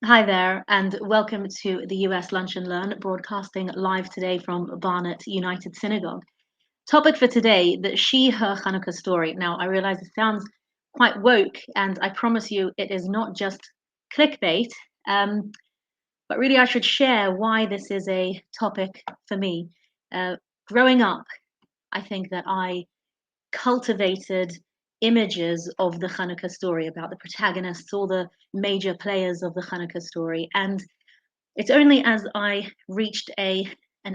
Hi there, and welcome to the US Lunch and Learn, broadcasting live today from Barnet United Synagogue. Topic for today, the She-Her Hanukkah story. Now, I realize it sounds quite woke, and I promise you it is not just clickbait, but really I should share why this is a topic for me. Growing up, I think that I cultivated images of the Hanukkah story about the protagonists, all the major players of the Hanukkah story. And it's only as I reached an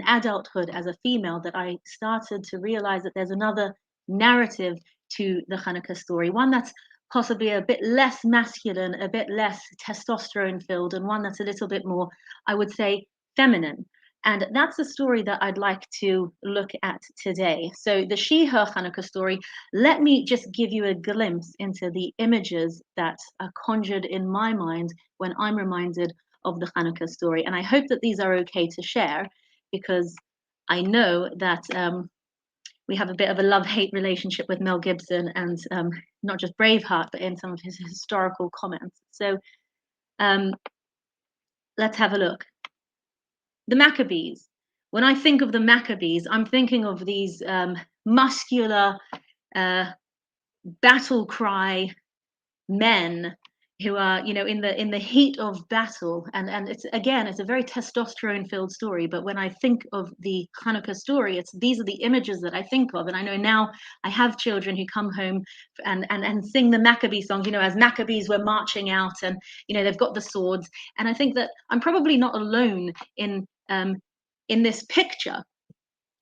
adulthood as a female that I started to realize that there's another narrative to the Hanukkah story, one that's possibly a bit less masculine, a bit less testosterone filled, and one that's a little bit more, I would say, feminine. And that's the story that I'd like to look at today. So, the She-Her Hanukkah story, let me just give you a glimpse into the images that are conjured in my mind when I'm reminded of the Hanukkah story. And I hope that these are okay to share because I know that we have a bit of a love-hate relationship with Mel Gibson and not just Braveheart, but in some of his historical comments. So um, let's have a look. The Maccabees. When I think of the Maccabees, I'm thinking of these muscular battle cry men who are, in the heat of battle, and it's a very testosterone filled story. But when I think of the Hanukkah story, these are the images that I think of. And I know now I have children who come home and sing the Maccabee songs, as Maccabees were marching out, and they've got the swords. And I think that I'm probably not alone in this picture.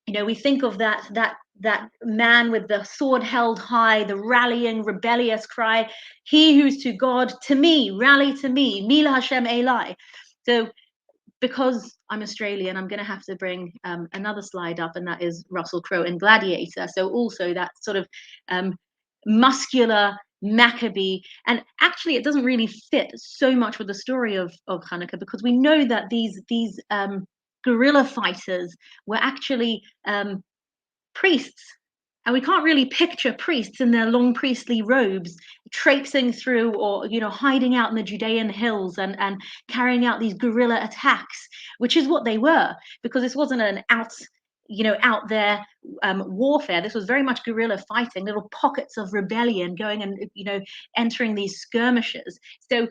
We think of that man with the sword held high, the rallying rebellious cry, he who's to God, to me, rally to me, Mila Hashem Eli. So because I'm Australian, I'm going to have to bring another slide up, and that is Russell Crowe in Gladiator. So also that sort of muscular Maccabee. And actually it doesn't really fit so much with the story of Hanukkah, because we know that these guerrilla fighters were actually priests. And we can't really picture priests in their long priestly robes traipsing through, or hiding out in the Judean hills and carrying out these guerrilla attacks, which is what they were, because this wasn't an out there warfare. This was very much guerrilla fighting, little pockets of rebellion going and entering these skirmishes. So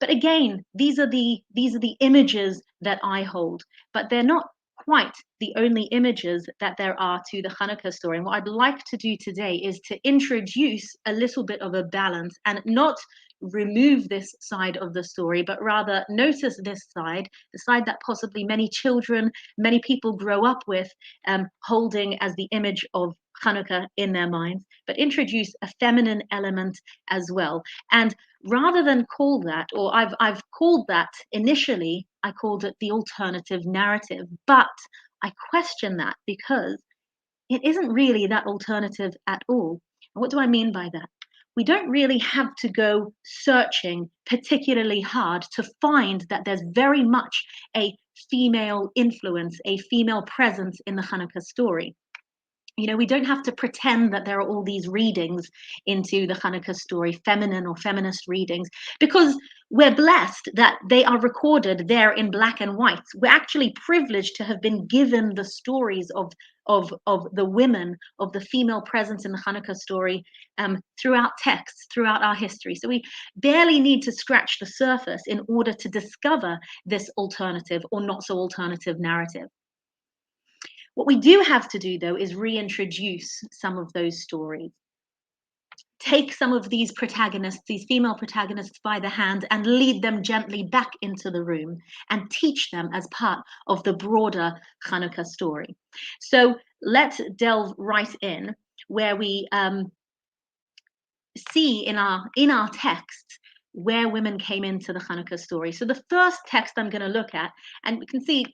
but again, these are the images that I hold, but they're not quite the only images that there are to the Hanukkah story. And what I'd like to do today is to introduce a little bit of a balance and not remove this side of the story, but rather notice this side, the side that possibly many children, many people grow up with, holding as the image of Hanukkah in their minds, but introduce a feminine element as well. And rather than call that, or I've called that initially, I called it the alternative narrative, but I question that because it isn't really that alternative at all. And what do I mean by that? We don't really have to go searching particularly hard to find that there's very much a female influence, a female presence in the Hanukkah story. We don't have to pretend that there are all these readings into the Hanukkah story, feminine or feminist readings, because we're blessed that they are recorded there in black and white. We're actually privileged to have been given the stories of the women, of the female presence in the Hanukkah story, throughout texts, throughout our history. So we barely need to scratch the surface in order to discover this alternative or not so alternative narrative. What we do have to do, though, is reintroduce some of those stories. Take some of these protagonists, these female protagonists, by the hand and lead them gently back into the room and teach them as part of the broader Hanukkah story. So let's delve right in, where we see in our text where women came into the Hanukkah story. So the first text I'm going to look at, and we can see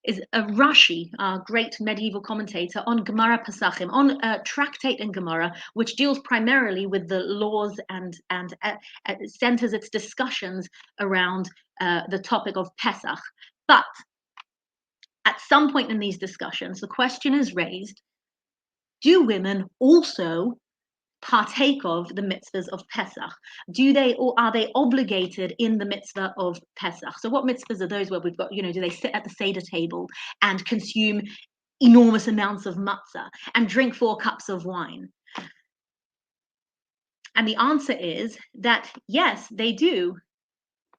is a Rashi, our great medieval commentator, on Gemara Pesachim, on a tractate in Gemara, which deals primarily with the laws and centers its discussions around the topic of Pesach. But at some point in these discussions, the question is raised, do women also partake of the mitzvahs of Pesach? Do they, or are they obligated in the mitzvah of Pesach? So what mitzvahs are those where we've got, do they sit at the Seder table and consume enormous amounts of matzah and drink 4 cups of wine? And the answer is that yes, they do.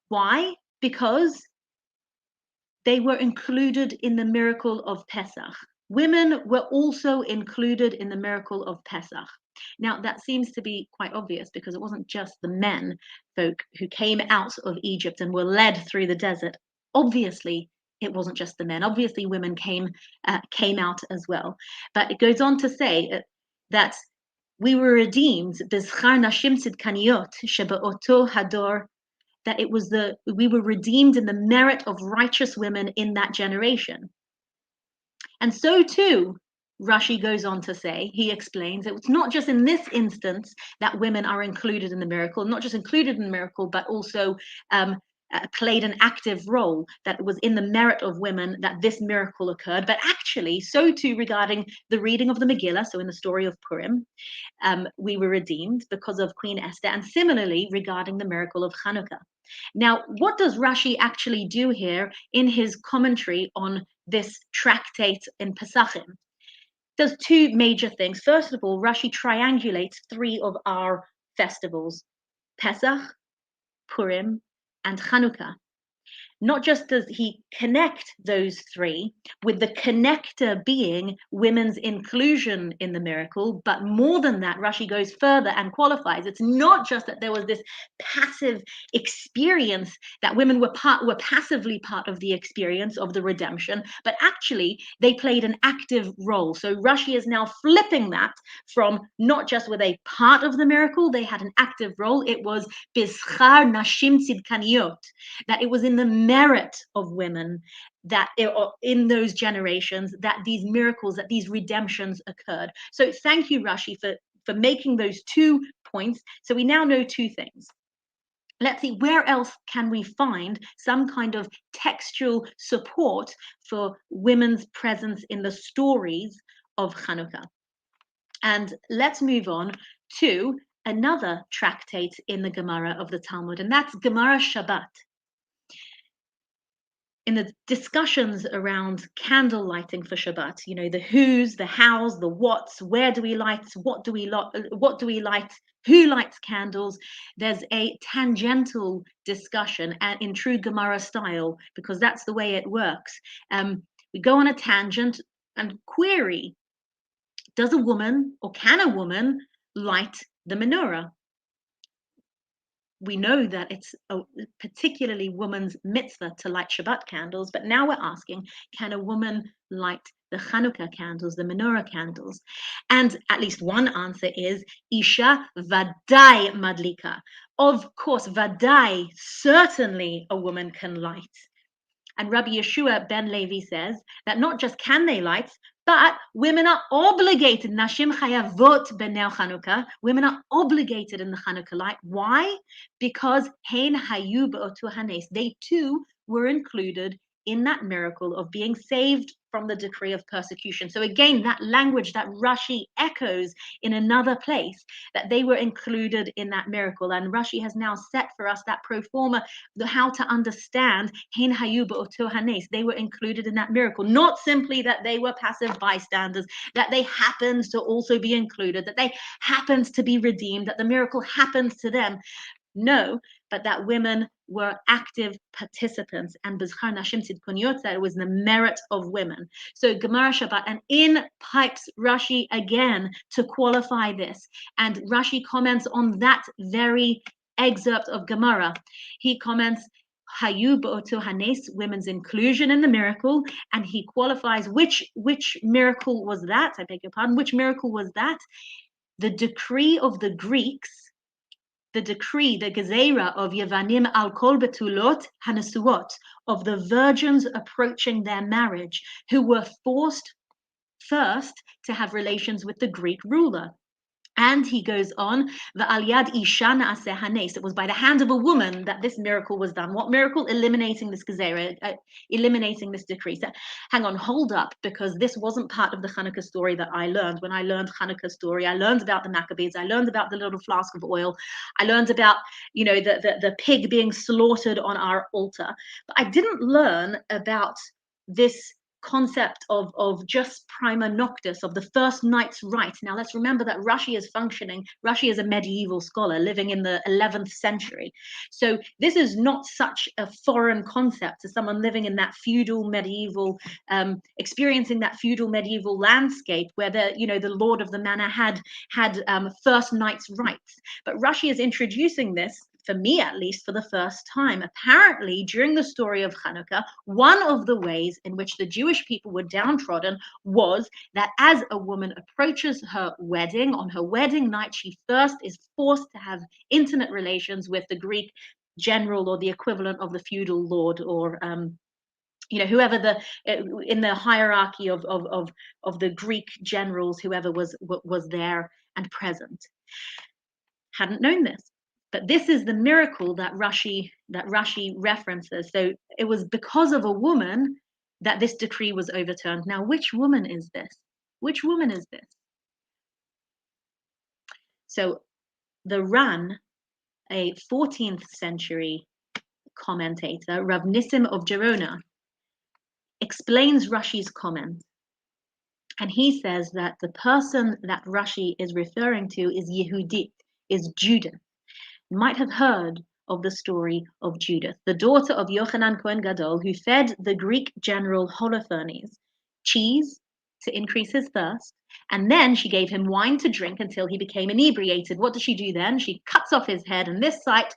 Why? Because they were included in the miracle of Pesach. Women were also included in the miracle of Pesach. Now, that seems to be quite obvious because it wasn't just the men folk who came out of Egypt and were led through the desert. Obviously, it wasn't just the men. Obviously, women came out as well. But it goes on to say that we were redeemed, b'schar nashim tzidkaniot sheba'oto hador, that we were redeemed in the merit of righteous women in that generation. And so too, Rashi goes on to say, he explains, it's not just in this instance that women are included in the miracle, not just included in the miracle, but also played an active role, that was in the merit of women that this miracle occurred. But actually, so too regarding the reading of the Megillah, so in the story of Purim, we were redeemed because of Queen Esther, and similarly regarding the miracle of Hanukkah. Now, what does Rashi actually do here in his commentary on this tractate in Pesachim? There's 2 major things. First of all, Rashi triangulates 3 of our festivals: Pesach, Purim, and Hanukkah. Not just does he connect those 3 with the connector being women's inclusion in the miracle, but more than that, Rashi goes further and qualifies. It's not just that there was this passive experience, that women were passively part of the experience of the redemption, but actually they played an active role. So Rashi is now flipping that from not just were they part of the miracle, they had an active role. It was b'schar nashim tzidkaniot, that it was in the merit of women that in those generations that these miracles, that these redemptions occurred. So thank you, Rashi, for making those 2 points. So we now know 2 things. Let's see, where else can we find some kind of textual support for women's presence in the stories of Hanukkah? And let's move on to another tractate in the Gemara of the Talmud, and that's Gemara Shabbat. In the discussions around candle lighting for Shabbat, the who's, the how's, the what's, where do we light, what do we light, who lights candles, there's a tangential discussion and in true Gemara style, because that's the way it works. We go on a tangent and query, does a woman or can a woman light the menorah? We know that it's a particularly woman's mitzvah to light Shabbat candles, but now we're asking, can a woman light the Hanukkah candles, the menorah candles? And at least one answer is, Isha vadai madlika. Of course, vadai, certainly a woman can light. And Rabbi Yeshua ben Levi says that not just can they light, but women are obligated. Nashim chayavot b'nei Chanukah. Women are obligated in the Hanukkah light. Why? Because hein hayu b'otu hanes. They too were included in that miracle of being saved from the decree of persecution. So again, that language that Rashi echoes in another place, that they were included in that miracle. And Rashi has now set for us that pro forma, how to understand hein hayu b'otu hanes. They were included in that miracle, not simply that they were passive bystanders, that they happened to also be included, that they happened to be redeemed, that the miracle happens to them. No, but that women were active participants, and b'schar nashim tzidkaniot, that it was the merit of women. So Gemara Shabbat, and in pipes Rashi again to qualify this, and Rashi comments on that very excerpt of Gemara. He comments, Hayu b'oto hanes, women's inclusion in the miracle, and he qualifies which miracle was that? I beg your pardon. Which miracle was that? The decree of the Greeks. The decree, the gezerah of Yevanim al kol betulot hanasuot, of the virgins approaching their marriage, who were forced first to have relations with the Greek ruler. And he goes on, V'al yad isha na'aseh hanes. It was by the hand of a woman that this miracle was done. What miracle? Eliminating this gezerah, eliminating this decree. So hang on, hold up, because this wasn't part of the Hanukkah story that I learned. When I learned Hanukkah story, I learned about the Maccabees. I learned about the little flask of oil. I learned about, the pig being slaughtered on our altar. But I didn't learn about this concept of just prima noctis, of the first night's rite. Now let's remember that Rashi is a medieval scholar living in the 11th century. So this is not such a foreign concept to someone living in that feudal medieval, experiencing that feudal medieval landscape where the lord of the manor had first night's rites. But Rashi is introducing this, for me at least, for the first time. Apparently, during the story of Hanukkah, one of the ways in which the Jewish people were downtrodden was that as a woman approaches her wedding, on her wedding night, she first is forced to have intimate relations with the Greek general, or the equivalent of the feudal lord, or whoever in the hierarchy of the Greek generals, whoever was there and present. Hadn't known this. But this is the miracle that Rashi references. So it was because of a woman that this decree was overturned. Now, which woman is this? Which woman is this? So the Ran, a 14th century commentator, Rav Nissim of Gerona, explains Rashi's comment. And he says that the person that Rashi is referring to is Yehudit, is Judith. You might have heard of the story of Judith, the daughter of Yochanan Cohen Gadol, who fed the Greek general Holofernes cheese to increase his thirst, and then she gave him wine to drink until he became inebriated. What does she do then? She cuts off his head, and this sight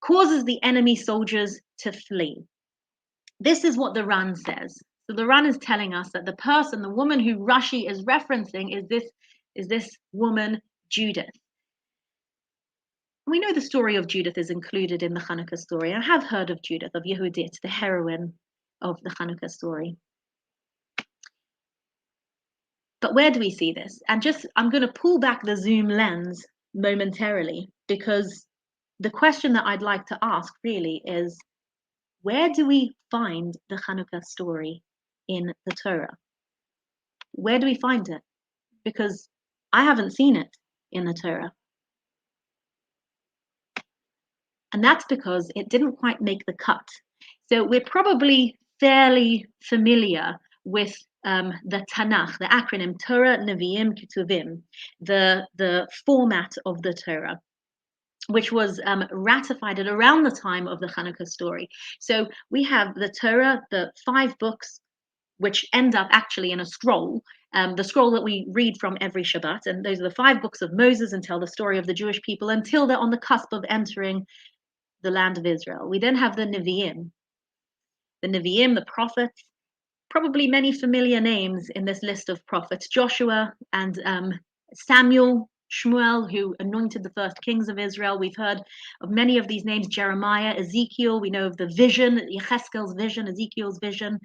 causes the enemy soldiers to flee. This is what the Ran says. So the Ran is telling us that the woman who Rashi is referencing is this woman, Judith. We know the story of Judith is included in the Hanukkah story. I have heard of Judith, of Yehudit, the heroine of the Hanukkah story. But where do we see this? And I'm going to pull back the zoom lens momentarily, because the question that I'd like to ask really is, where do we find the Hanukkah story in the Torah? Where do we find it? Because I haven't seen it in the Torah. And that's because it didn't quite make the cut. So we're probably fairly familiar with the Tanakh, the acronym Torah, Nevi'im, Ketuvim, the format of the Torah, which was ratified at around the time of the Hanukkah story. So we have the Torah, the 5 books, which end up actually in a scroll, the scroll that we read from every Shabbat. And those are the 5 books of Moses, and tell the story of the Jewish people until they're on the cusp of entering the land of Israel. We then have the Nevi'im, the prophets, probably many familiar names in this list of prophets: Joshua and Samuel, Shmuel, who anointed the first kings of Israel. We've heard of many of these names: Jeremiah, Ezekiel. We know of the vision, Yecheskel's vision, Ezekiel's vision.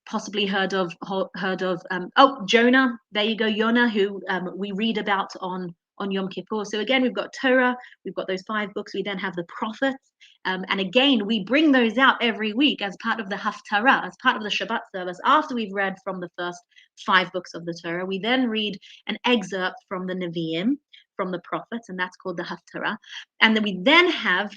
Possibly heard of Jonah. There you go, Jonah, who we read about on Yom Kippur. So again, we've got Torah, we've got those 5 books. We then have the prophets, and again, we bring those out every week as part of the Haftarah, as part of the Shabbat service. After we've read from the first 5 books of the Torah, we then read an excerpt from the Nevi'im, from the prophets, and that's called the Haftarah. And then we then have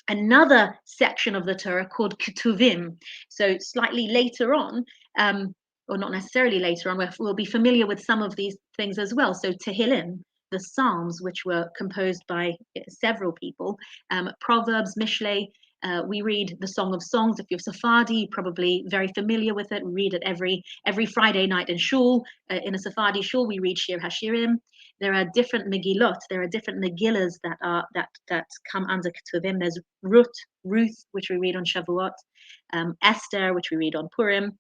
another section of the Torah called Ketuvim. So slightly later on, or not necessarily later on, we'll be familiar with some of these things as well. So Tehillim, the Psalms, which were composed by several people, Proverbs, Mishlei. We read the Song of Songs. If you're Sephardi, probably very familiar with it. We read it every Friday night in shul. In a Sephardi shul, we read Shir Hashirim. There are different Megillot. There are different Megillas that come under Ketuvim. There's Ruth, which we read on Shavuot. Esther, which we read on Purim.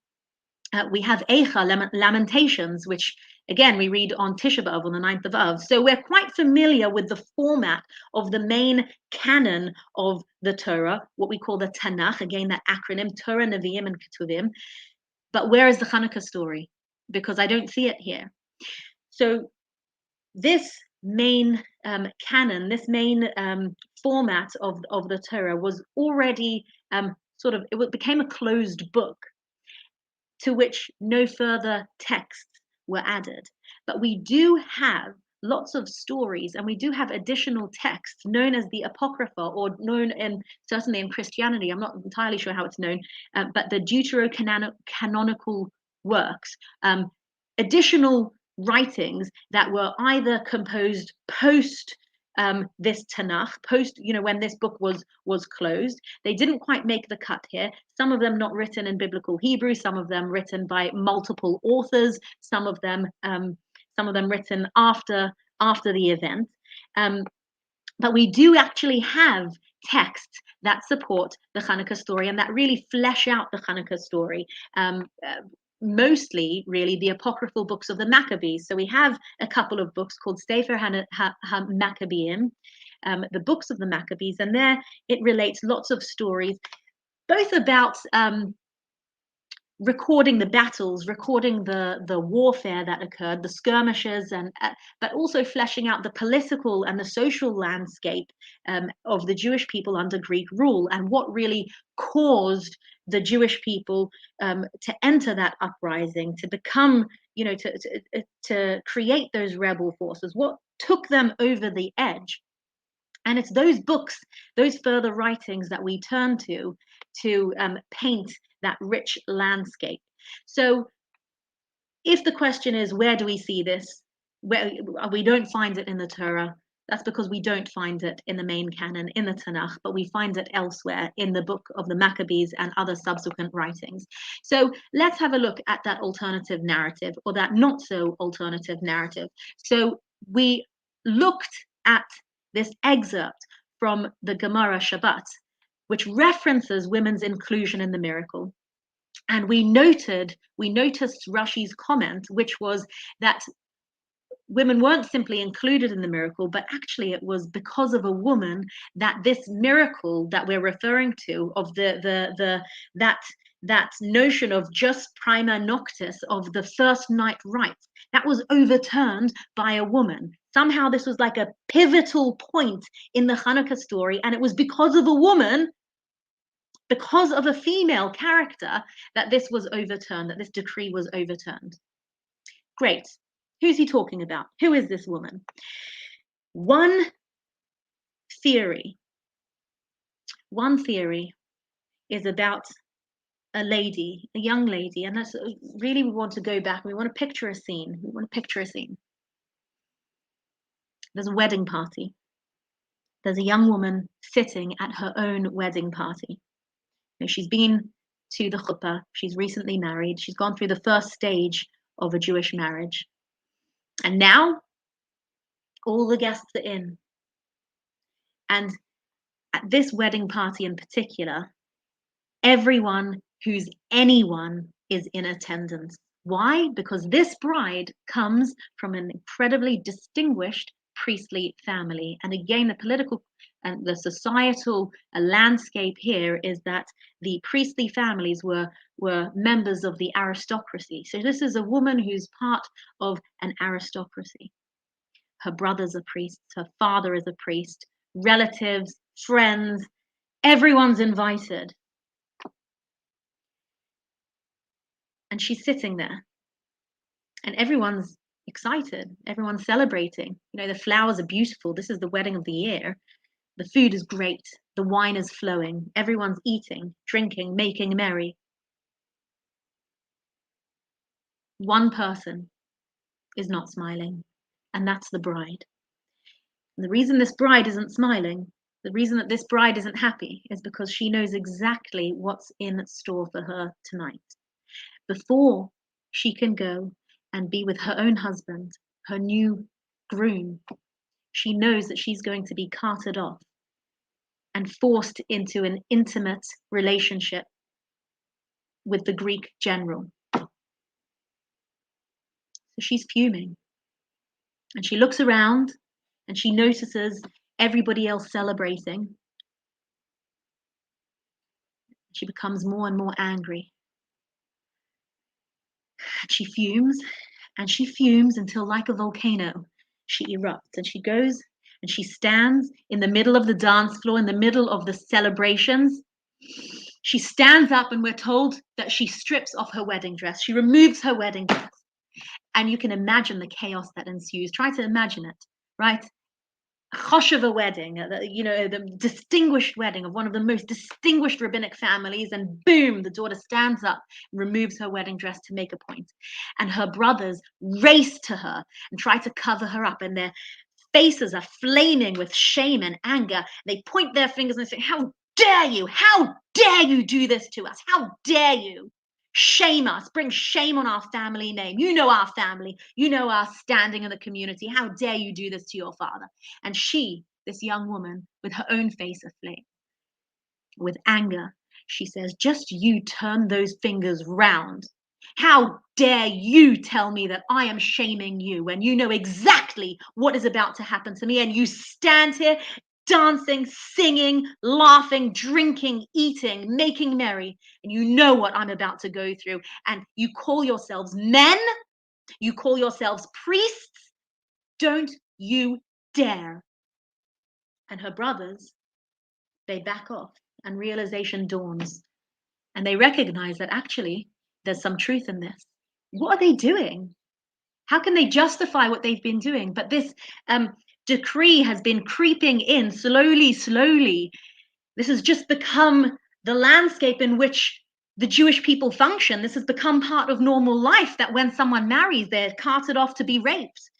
We have Eicha, Lamentations, which again we read on Tisha B'Av, on the 9th of Av. So we're quite familiar with the format of the main canon of the Torah, what we call the Tanakh, again that acronym, Torah, Nevi'im, and Ketuvim. But where is the Hanukkah story? Because I don't see it here. So this main canon, this main format of the Torah was already it became a closed book to which no further texts were added. But we do have lots of stories, and we do have additional texts known as the Apocrypha, or known certainly in Christianity, I'm not entirely sure how it's known, but the Deuterocanonical works, additional writings that were either composed post this Tanakh, post, when this book was closed. They didn't quite make the cut here. Some of them not written in biblical Hebrew, some of them written by multiple authors, some of them written after the event. But we do actually have texts that support the Hanukkah story and that really flesh out the Hanukkah story. Mostly, really, the apocryphal books of the Maccabees. So we have a couple of books called Sefer HaMaccabeim, the books of the Maccabees, and there it relates lots of stories, both about recording the battles, recording the warfare that occurred, the skirmishes, and but also fleshing out the political and the social landscape of the Jewish people under Greek rule, and what really caused the Jewish people to enter that uprising, to become, to create those rebel forces, what took them over the edge. And it's those books, those further writings that we turn to paint that rich landscape. So if the question is, where do we see this? Where we don't find it in the Torah, that's because we don't find it in the main canon, in the Tanakh, but we find it elsewhere in the book of the Maccabees and other subsequent writings. So let's have a look at that alternative narrative, or that not so alternative narrative. So we looked at this excerpt from the Gemara Shabbat, which references women's inclusion in the miracle. And we noticed Rashi's comment, which was that women weren't simply included in the miracle, but actually it was because of a woman that this miracle that we're referring to, of that notion of just prima noctis, of the first night rites, that was overturned by a woman. Somehow this was like a pivotal point in the Hanukkah story, and it was because of a woman, because of a female character, that this was overturned, that this decree was overturned. Great. Who's he talking about? Who is this woman? One theory is about a lady, a young lady, and that's really, we want to go back, we want to picture a scene. There's a wedding party. There's a young woman sitting at her own wedding party. She's been to the chuppah, she's recently married, she's gone through the first stage of a Jewish marriage. And now all the guests are in. And at this wedding party in particular, everyone who's anyone is in attendance. Why? Because this bride comes from an incredibly distinguished priestly family. And again, the political and the societal landscape here is that the priestly families were members of the aristocracy. So this is a woman who's part of an aristocracy. Her brother's a priest, her father is a priest, relatives, friends, everyone's invited. And she's sitting there, and everyone's excited, everyone's celebrating. The flowers are beautiful. This is the wedding of the year. The food is great. The wine is flowing. Everyone's eating, drinking, making merry. One person is not smiling, and that's the bride. And the reason this bride isn't smiling, the reason that this bride isn't happy, is because she knows exactly what's in store for her tonight. Before she can go and be with her own husband, her new groom, she knows that she's going to be carted off and forced into an intimate relationship with the Greek general. So she's fuming. And she looks around and she notices everybody else celebrating. She becomes more and more angry. She fumes, and she fumes until, like a volcano, she erupts and she goes and she stands in the middle of the dance floor, in the middle of the celebrations. She stands up and we're told that she strips off her wedding dress. She removes her wedding dress. And you can imagine the chaos that ensues. Try to imagine it, right? Choshev wedding, the distinguished wedding of one of the most distinguished rabbinic families, and boom, the daughter stands up and removes her wedding dress to make a point. And her brothers race to her and try to cover her up, and their faces are flaming with shame and anger. They point their fingers and say, "How dare you? How dare you do this to us? How dare you? Shame us, bring shame on our family name. You know our family, you know our standing in the community. How dare you do this to your father?" And she, this young woman, with her own face aflame, with anger, she says, "Just you turn those fingers round. How dare you tell me that I am shaming you when you know exactly what is about to happen to me, and you stand here dancing, singing, laughing, drinking, eating, making merry, and you know what I'm about to go through, and you call yourselves men, you call yourselves priests, don't you dare." And her brothers, they back off, and realization dawns, and they recognize that actually there's some truth in this. What are they doing? How can they justify what they've been doing? But this decree has been creeping in slowly. This has just become the landscape in which the Jewish people function. This has become part of normal life, that when someone marries, they're carted off to be raped.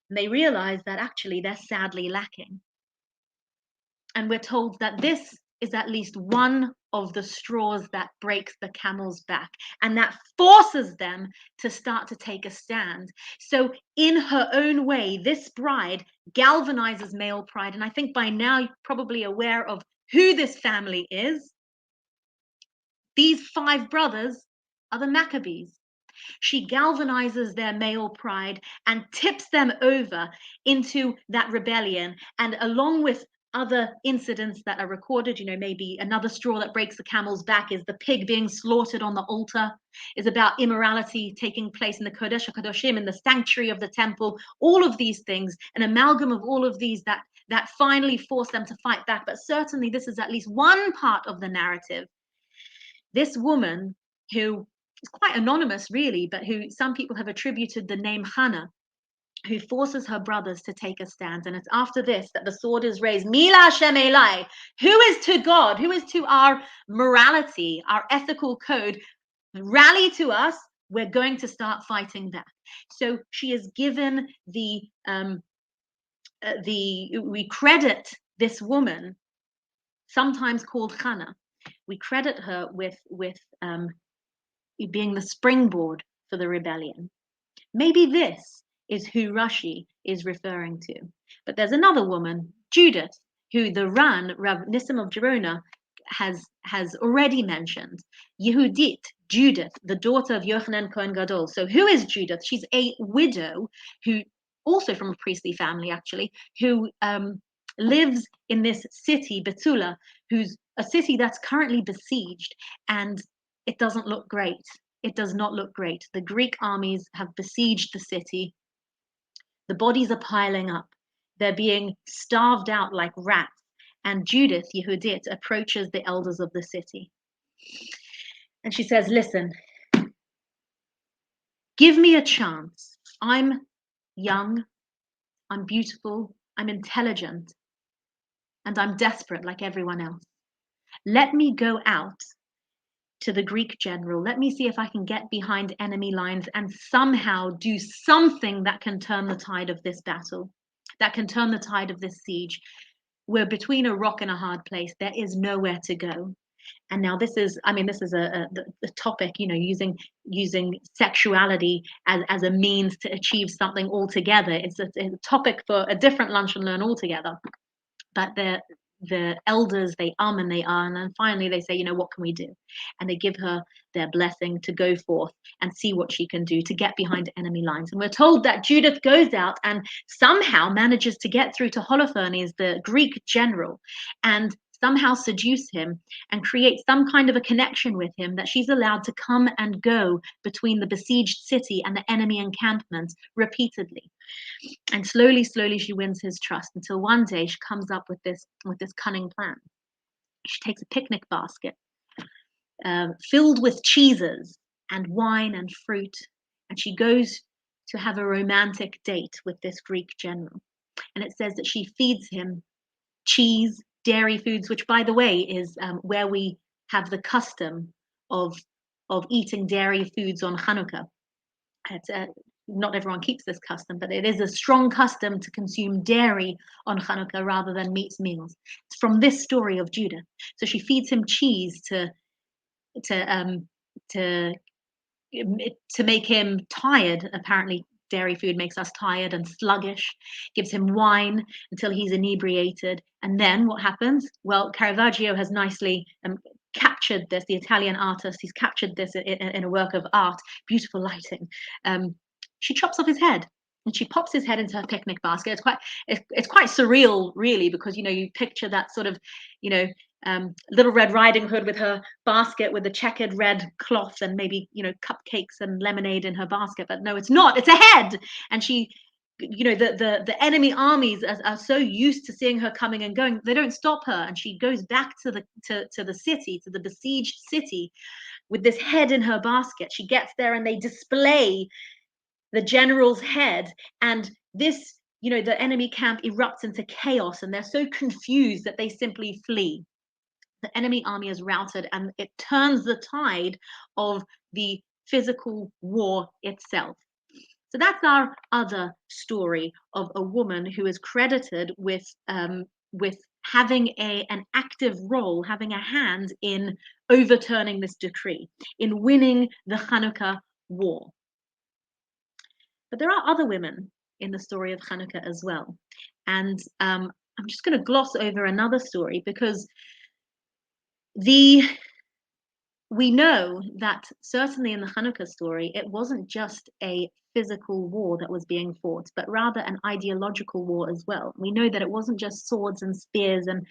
And they realize that actually they're sadly lacking. And we're told that this is at least one of the straws that breaks the camel's back, and that forces them to start to take a stand. So in her own way, this bride galvanizes male pride. And I think by now you're probably aware of who this family is. These 5 brothers are the Maccabees. She galvanizes their male pride and tips them over into that rebellion. And along with other incidents that are recorded, maybe another straw that breaks the camel's back is the pig being slaughtered on the altar, is about immorality taking place in the Kodesh HaKadoshim, in the sanctuary of the temple. All of these things, an amalgam of all of these that finally force them to fight back. But certainly this is at least one part of the narrative. This woman, who is quite anonymous really, but who some people have attributed the name Hannah, who forces her brothers to take a stand. And it's after this that the sword is raised. Mila Hashem Elai. Who is to God? Who is to our morality, our ethical code? Rally to us. We're going to start fighting back. So she is given we credit this woman, sometimes called Hannah. We credit her with being the springboard for the rebellion. Maybe this is who Rashi is referring to. But there's another woman, Judith, who the Ran, Rav Nissim of Gerona, has already mentioned. Yehudit, Judith, the daughter of Yochanan Kohen Gadol. So who is Judith? She's a widow who, also from a priestly family actually, who lives in this city, Betula, who's a city that's currently besieged, and it doesn't look great. It does not look great. The Greek armies have besieged the city. The bodies are piling up. They're being starved out like rats. And Judith, Yehudit, approaches the elders of the city. And she says, "Listen, give me a chance. I'm young, I'm beautiful, I'm intelligent, and I'm desperate like everyone else. Let me go out to the Greek general. Let me see if I can get behind enemy lines and somehow do something that can turn the tide of this battle, that can turn the tide of this siege. We're between a rock and a hard place. There is nowhere to go." And now this is a topic, using sexuality as a means to achieve something altogether. It's a topic for a different lunch and learn altogether. But the elders, they and they are, and then finally they say, what can we do? And they give her their blessing to go forth and see what she can do to get behind enemy lines. And we're told that Judith goes out and somehow manages to get through to Holofernes, the Greek general, and somehow seduce him and create some kind of a connection with him, that she's allowed to come and go between the besieged city and the enemy encampment repeatedly. And slowly, slowly she wins his trust, until one day she comes up with this cunning plan. She takes a picnic basket filled with cheeses and wine and fruit, and she goes to have a romantic date with this Greek general. And it says that she feeds him cheese, dairy foods, which, by the way, is where we have the custom of eating dairy foods on Hanukkah. Not everyone keeps this custom, but it is a strong custom to consume dairy on Hanukkah rather than meat meals. It's from this story of Judith. So she feeds him cheese to make him tired. Apparently, dairy food makes us tired and sluggish. Gives him wine until he's inebriated, and then what happens? Well, Caravaggio has nicely captured this. The Italian artist, he's captured this in a work of art. Beautiful lighting. She chops off his head and she pops his head into her picnic basket. It's quite surreal, really, because you picture that sort of Little Red Riding Hood with her basket with the checkered red cloth and maybe cupcakes and lemonade in her basket, but no, it's not. It's a head. And she, the enemy armies are so used to seeing her coming and going, they don't stop her, and she goes back to the city, to the besieged city, with this head in her basket. She gets there and they display the general's head, and this, the enemy camp erupts into chaos, and they're so confused that they simply flee. The enemy army is routed, and it turns the tide of the physical war itself. So that's our other story of a woman who is credited with having an active role, having a hand in overturning this decree, in winning the Hanukkah war. But there are other women in the story of Hanukkah as well. And I'm just going to gloss over another story, because we know that certainly in the Hanukkah story, it wasn't just a physical war that was being fought, but rather an ideological war as well. We know that it wasn't just swords and spears and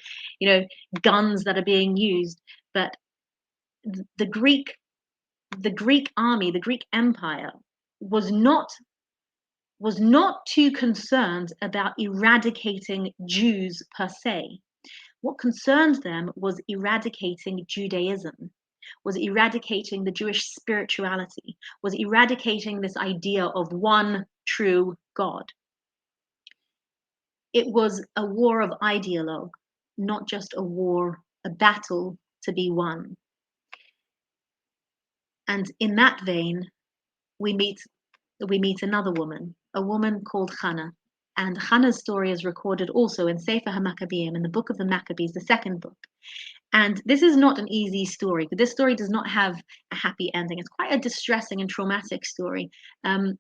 guns that are being used, but the Greek army, the Greek Empire, was not too concerned about eradicating Jews per se. What concerned them was eradicating Judaism, was eradicating the Jewish spirituality, was eradicating this idea of one true God. It was a war of ideologue, not just a battle to be won. And in that vein, we meet another woman, a woman called Hannah. And Hannah's story is recorded also in Sefer HaMaccabees, in the book of the Maccabees, the second book. And this is not an easy story. This story does not have a happy ending. It's quite a distressing and traumatic story. Hannah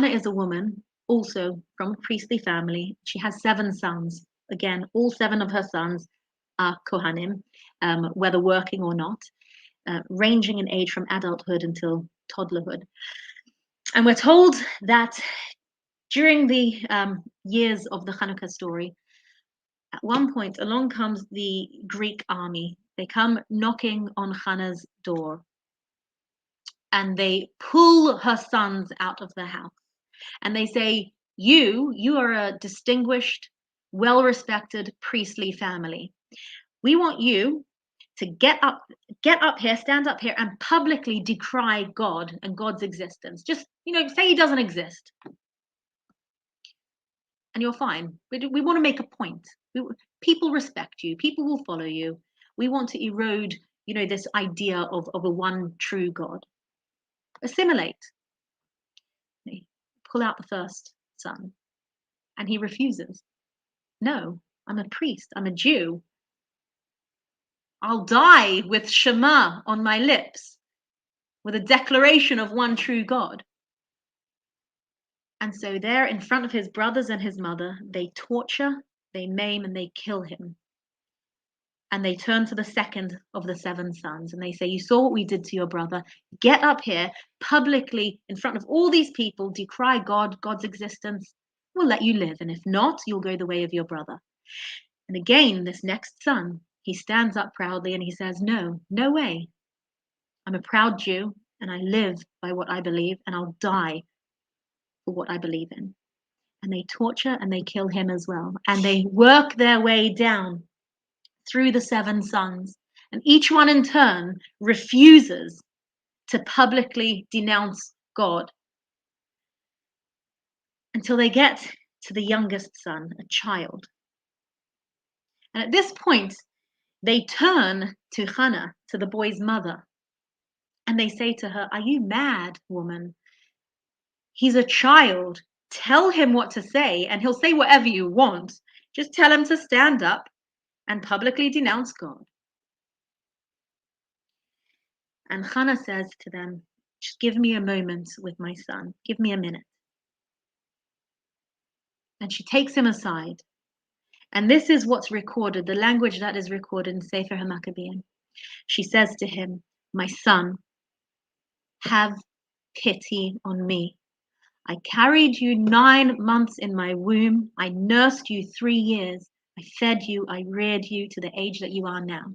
is a woman also from a priestly family. She has 7 sons. Again, all 7 of her sons are Kohanim, whether working or not, ranging in age from adulthood until toddlerhood. And we're told that during the years of the Hanukkah story, at one point along comes the Greek army. They come knocking on Hannah's door, and they pull her sons out of the house. And they say, you are a distinguished, well-respected priestly family. We want you to get up here, stand up here, and publicly decry God and God's existence. Just, say he doesn't exist. And you're fine. We want to make a point. People respect you. People will follow you. We want to erode, this idea of a one true God. Assimilate. They pull out the first son, and he refuses. No, I'm a priest. I'm a Jew. I'll die with Shema on my lips, with a declaration of one true God. And so there in front of his brothers and his mother, they torture, they maim, and they kill him. And they turn to the second of the 7 sons, and they say, you saw what we did to your brother. Get up here publicly in front of all these people, decry God, God's existence. We'll let you live. And if not, you'll go the way of your brother. And again, this next son, he stands up proudly and he says, no, no way. I'm a proud Jew and I live by what I believe and I'll die for what I believe in. And they torture and they kill him as well. And they work their way down through the 7 sons. And each one in turn refuses to publicly denounce God until they get to the youngest son, a child. And at this point, they turn to Hannah, to the boy's mother, and they say to her, are you mad, woman? He's a child. Tell him what to say, and he'll say whatever you want. Just tell him to stand up and publicly denounce God. And Hannah says to them, just give me a moment with my son. Give me a minute. And she takes him aside. And this is what's recorded, the language that is recorded in Sefer HaMaccabees. She says to him, my son, have pity on me. I carried you 9 months in my womb. I nursed you 3 years. I fed you, I reared you to the age that you are now.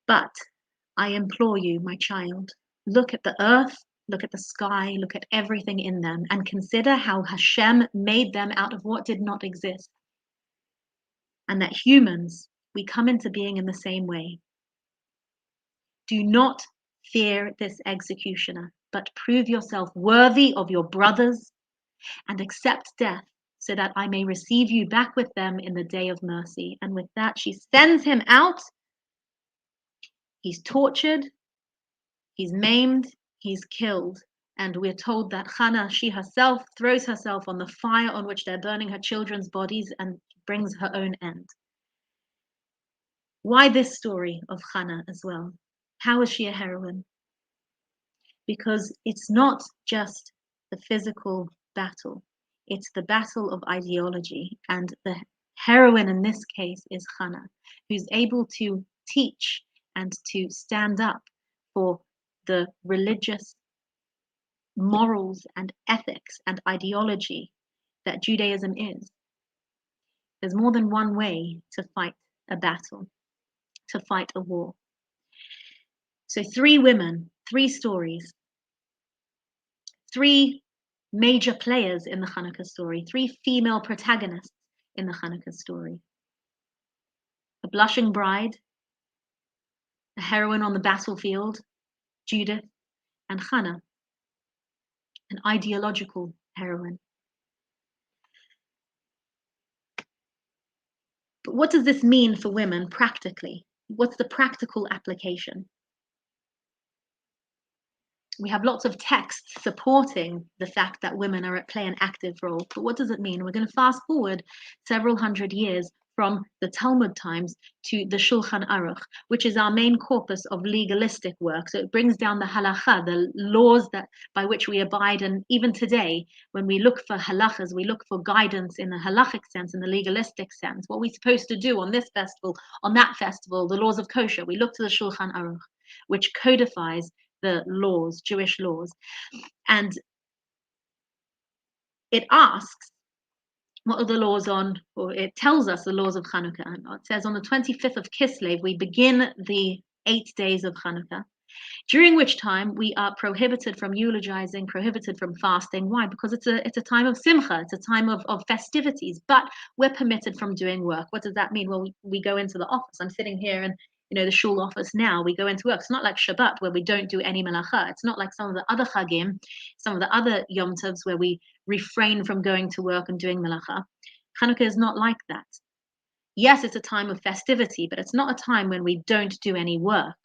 But I implore you, my child, look at the earth, look at the sky, look at everything in them, and consider how Hashem made them out of what did not exist. And that humans, we come into being in the same way. Do not fear this executioner, but prove yourself worthy of your brothers and accept death so that I may receive you back with them in the day of mercy. And with that, she sends him out. He's tortured, he's maimed, he's killed. And we're told that Hannah, she herself, throws herself on the fire on which they're burning her children's bodies and brings her own end. Why this story of Hannah as well? How is she a heroine? Because it's not just the physical battle, it's the battle of ideology. And the heroine in this case is Hannah, who's able to teach and to stand up for the religious morals and ethics and ideology that Judaism is. There's more than one way to fight a battle, to fight a war. So 3 women, 3 stories, 3 major players in the Hanukkah story, 3 female protagonists in the Hanukkah story. A blushing bride, a heroine on the battlefield, Judith, and Hannah, an ideological heroine. But what does this mean for women practically? What's the practical application? We have lots of texts supporting the fact that women are play an active role. But what does it mean? We're going to fast forward several hundred years from the Talmud times to the Shulchan Aruch, which is our main corpus of legalistic work. So it brings down the halacha, the laws that by which we abide. And even today, when we look for halachas, we look for guidance in the halachic sense, in the legalistic sense. What we're supposed to do on this festival, on that festival, the laws of kosher. We look to the Shulchan Aruch, which codifies the laws, Jewish laws. And it asks, what are the laws on, or it tells us the laws of Hanukkah. It says on the 25th of Kislev, we begin the 8 days of Hanukkah, during which time we are prohibited from eulogizing, prohibited from fasting. Why? Because it's a time of simcha, it's a time of festivities, but we're permitted from doing work. What does that mean? Well, we go into the office. I'm sitting here and the shul office now, we go into work. It's not like Shabbat where we don't do any melacha. It's not like some of the other chagim, some of the other Yom Tovs where we refrain from going to work and doing melacha. Hanukkah is not like that. Yes, it's a time of festivity, but it's not a time when we don't do any work.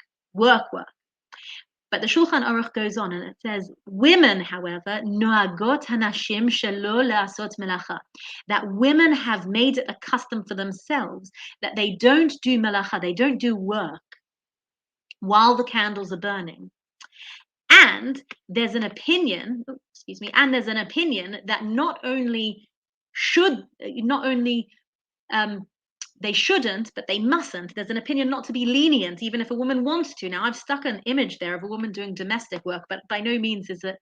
But the Shulchan Aruch goes on and it says, women, however, noagot hanashim shelo le'asot melacha, that women have made it a custom for themselves that they don't do melacha, they don't do work while the candles are burning. And there's an opinion, that not only they shouldn't, but they mustn't. There's an opinion not to be lenient, even if a woman wants to. Now, I've stuck an image there of a woman doing domestic work, but by no means is it,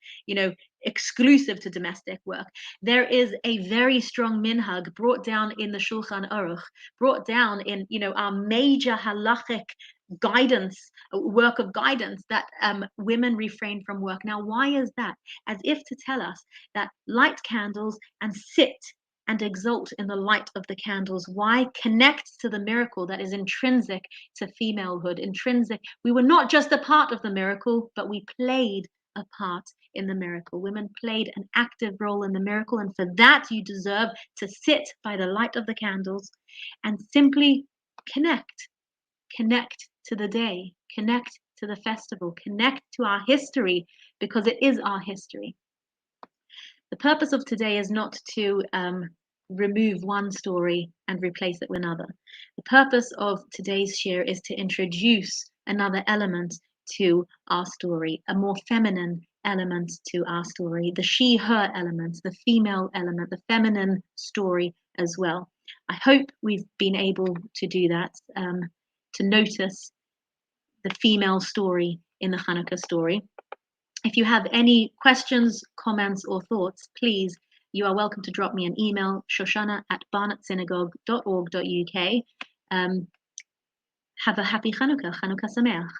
exclusive to domestic work. There is a very strong minhag brought down in the Shulchan Aruch, brought down in, our major halachic guidance, work of guidance, that women refrain from work. Now, why is that? As if to tell us that light candles and sit and exult in the light of the candles. Why? Connect to the miracle that is intrinsic to femalehood, intrinsic. We were not just a part of the miracle, but we played a part in the miracle. Women played an active role in the miracle, and for that you deserve to sit by the light of the candles and simply connect to the day, connect to the festival, connect to our history, because it is our history. The purpose of today is not to remove one story and replace it with another. The purpose of today's shiur is to introduce another element to our story, a more feminine element to our story, the she-her element, the female element, the feminine story as well. I hope we've been able to do that, to notice the female story in the Hanukkah story. If you have any questions, comments, or thoughts, please, you are welcome to drop me an email, shoshana@barnetsynagogue.org.uk. Have a happy Hanukkah, Chanukah Sameach.